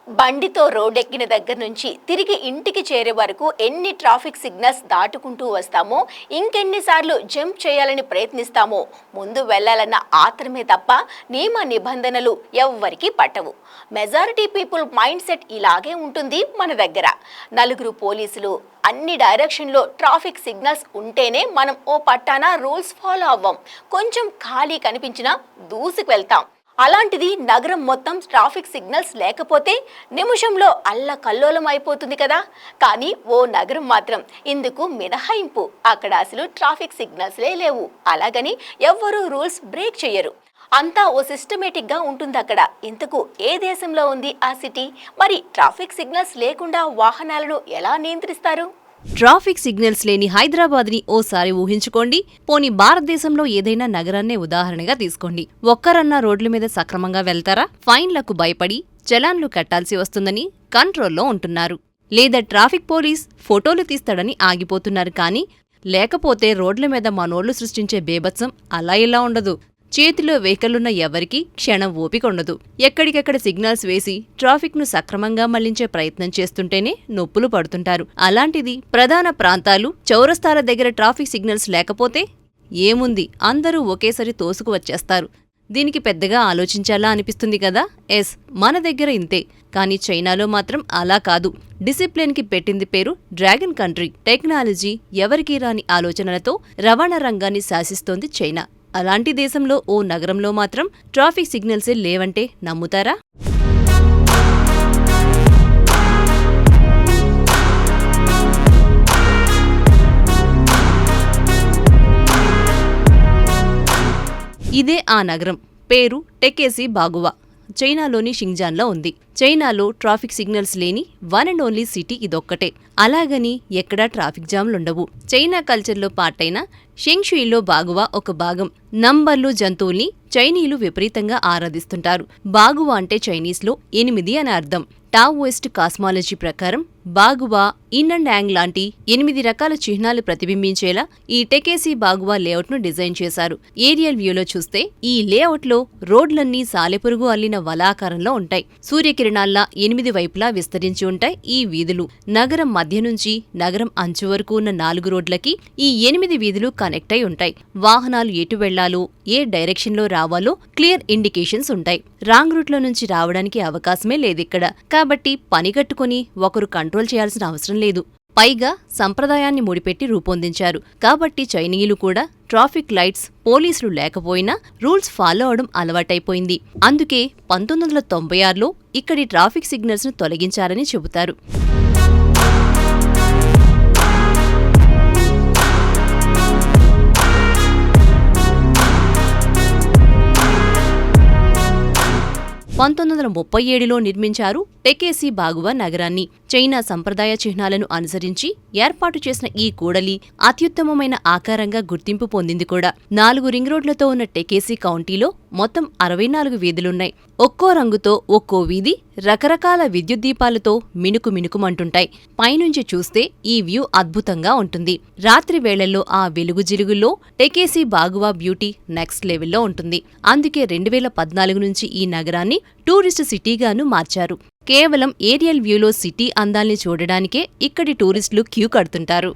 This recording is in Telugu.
బండితో రోడ్డెక్కిన దగ్గర నుంచి తిరిగి ఇంటికి చేరే వరకు ఎన్ని ట్రాఫిక్ సిగ్నల్స్ దాటుకుంటూ వస్తామో, ఇంకెన్నిసార్లు జంప్ చేయాలని ప్రయత్నిస్తామో, ముందు వెళ్లాలన్న ఆత్రమే తప్ప నియమ నిబంధనలు ఎవ్వరికీ పట్టవు. మెజారిటీ పీపుల్ మైండ్ సెట్ ఇలాగే ఉంటుంది మన దగ్గర. నలుగురు పోలీసులు, అన్ని డైరెక్షన్లో ట్రాఫిక్ సిగ్నల్స్ ఉంటేనే మనం ఓ పట్టాన రూల్స్ ఫాలో అవ్వం. కొంచెం ఖాళీ కనిపించినా దూసుకు వెళ్తాం. అలాంటిది నగరం మొత్తం ట్రాఫిక్ సిగ్నల్స్ లేకపోతే నిమిషంలో అల్లకల్లోలం అయిపోతుంది కదా. కానీ ఓ నగరం మాత్రం ఇందుకు మినహాయింపు. అక్కడ అసలు ట్రాఫిక్ సిగ్నల్స్లే లేవు. అలాగని ఎవ్వరూ రూల్స్ బ్రేక్ చేయరు. అంతా ఓ సిస్టమేటిక్గా ఉంటుంది అక్కడ. ఇంతకు ఏ దేశంలో ఉంది ఆ సిటీ? మరి ట్రాఫిక్ సిగ్నల్స్ లేకుండా వాహనాలను ఎలా నియంత్రిస్తారు? ట్రాఫిక్ సిగ్నల్స్ లేని హైదరాబాద్ని ఓసారి ఊహించుకోండి. పోనీ భారతదేశంలో ఏదైనా నగరాన్నే ఉదాహరణగా తీసుకోండి. ఒక్కరన్నా రోడ్ల మీద సక్రమంగా వెళ్తారా? ఫైన్లకు భయపడి చలాన్లు కట్టాల్సి వస్తుందని కంట్రోల్లో ఉంటున్నారు. లేదా ట్రాఫిక్ పోలీస్ ఫోటోలు తీస్తాడని ఆగిపోతున్నారు. కానీ లేకపోతే రోడ్ల మీద మనోళ్లు సృష్టించే బేభత్సం అలా ఇలా ఉండదు. చేతిలో వెహికల్లున్న ఎవరికీ క్షణం ఓపికొండదు. ఎక్కడికెక్కడ సిగ్నల్స్ వేసి ట్రాఫిక్ను సక్రమంగా మళ్లించే ప్రయత్నం చేస్తుంటేనే నొప్పులు పడుతుంటారు. అలాంటిది ప్రధాన ప్రాంతాలు, చౌరస్తాల దగ్గర ట్రాఫిక్ సిగ్నల్స్ లేకపోతే ఏముంది, అందరూ ఒకేసారి తోసుకు వచ్చేస్తారు. దీనికి పెద్దగా ఆలోచించాలా అనిపిస్తుంది కదా. ఎస్, మన దగ్గర ఇంతే. కానీ చైనాలో మాత్రం అలా కాదు. డిసిప్లిన్కి పెట్టింది పేరు డ్రాగన్ కంట్రీ. టెక్నాలజీ, ఎవరికీ రాని ఆలోచనలతో రవాణా రంగాన్ని శాసిస్తోంది చైనా. అలాంటి దేశంలో ఓ నగరంలో మాత్రం ట్రాఫిక్ సిగ్నల్సే లేవంటే నమ్ముతారా? ఇదే ఆ నగరం. పేరు టెకేసి బాగువా. చైనాలోని షింగ్జాన్లో ఉంది. చైనాలో ట్రాఫిక్ సిగ్నల్స్ లేని వన్ అండ్ ఓన్లీ సిటీ ఇదొక్కటే. అలాగని ఎక్కడా ట్రాఫిక్ జామ్లుండవు. చైనా కల్చర్లో పార్టైన షెంగ్షుయిలో బాగువా ఒక భాగం. నంబర్లు, జంతువుల్ని చైనీయులు విపరీతంగా ఆరాధిస్తుంటారు. బాగువా అంటే చైనీస్లో 8 అని అర్థం. టావోయిస్ట్ కాస్మాలజీ ప్రకారం బాగువా, ఇన్ అండ్ యాంగ్ లాంటి 8 రకాల చిహ్నాలు ప్రతిబింబించేలా ఈ టెకేసి బాగువా లేఅవుట్ను డిజైన్ చేశారు. ఏరియల్ వ్యూలో చూస్తే ఈ లేఅవుట్లో రోడ్లన్నీ సాలెపురుగు అల్లిన వలాకారంలో ఉంటాయి. సూర్యకిరణాల్లా 8 వైపులా విస్తరించి ఉంటాయి ఈ వీధులు. నగరం మధ్య నుంచి నగరం అంచు వరకు ఉన్న 4 రోడ్లకి ఈ 8 వీధులు కనెక్ట్ అయి ఉంటాయి. వాహనాలు ఎటు వెళ్లాలో, ఏ డైరెక్షన్లో రావాలో క్లియర్ ఇండికేషన్స్ ఉంటాయి. రాంగ్ రూట్లో నుంచి రావడానికి అవకాశమే లేదిక్కడ. కాబట్టి పని కట్టుకుని ఒకరు కంట్రోల్ చేయాల్సిన అవసరం లేదు. పైగా సంప్రదాయాన్ని ముడిపెట్టి రూపొందించారు. కాబట్టి చైనీయులు కూడా ట్రాఫిక్ లైట్స్, పోలీసులు లేకపోయినా రూల్స్ ఫాలో అవడం అలవాటైపోయింది. అందుకే 1996లో ఇక్కడి ట్రాఫిక్ సిగ్నల్స్ను తొలగించారని చెబుతారు. లో నిర్మించారు టెకేసి బాగువా నగరాన్ని. చైనా సంప్రదాయ చిహ్నాలను అనుసరించి ఏర్పాటు చేసిన ఈ కూడలి అత్యుత్తమమైన ఆకారంగా గుర్తింపు పొందింది కూడా. 4 రింగ్ రోడ్లతో ఉన్న టెకేసి కౌంటీలో మొత్తం 64 వీధులున్నాయి. ఒక్కో రంగుతో ఒక్కో వీధి రకరకాల విద్యుత్ దీపాలతో మినుకు మినుకుమంటుంటాయి. పైనుంచి చూస్తే ఈ వ్యూ అద్భుతంగా ఉంటుంది. రాత్రి వేళల్లో ఆ వెలుగు జిలుగుల్లో టెకేసి బాగువా బ్యూటీ నెక్స్ట్ లెవెల్లో ఉంటుంది. అందుకే 2014 నుంచి ఈ నగరాన్ని టూరిస్ట్ సిటీగాను మార్చారు. కేవలం ఏరియల్ వ్యూలో సిటీ అందాల్ని చూడడానికే ఇక్కడి టూరిస్టులు క్యూ కడుతుంటారు.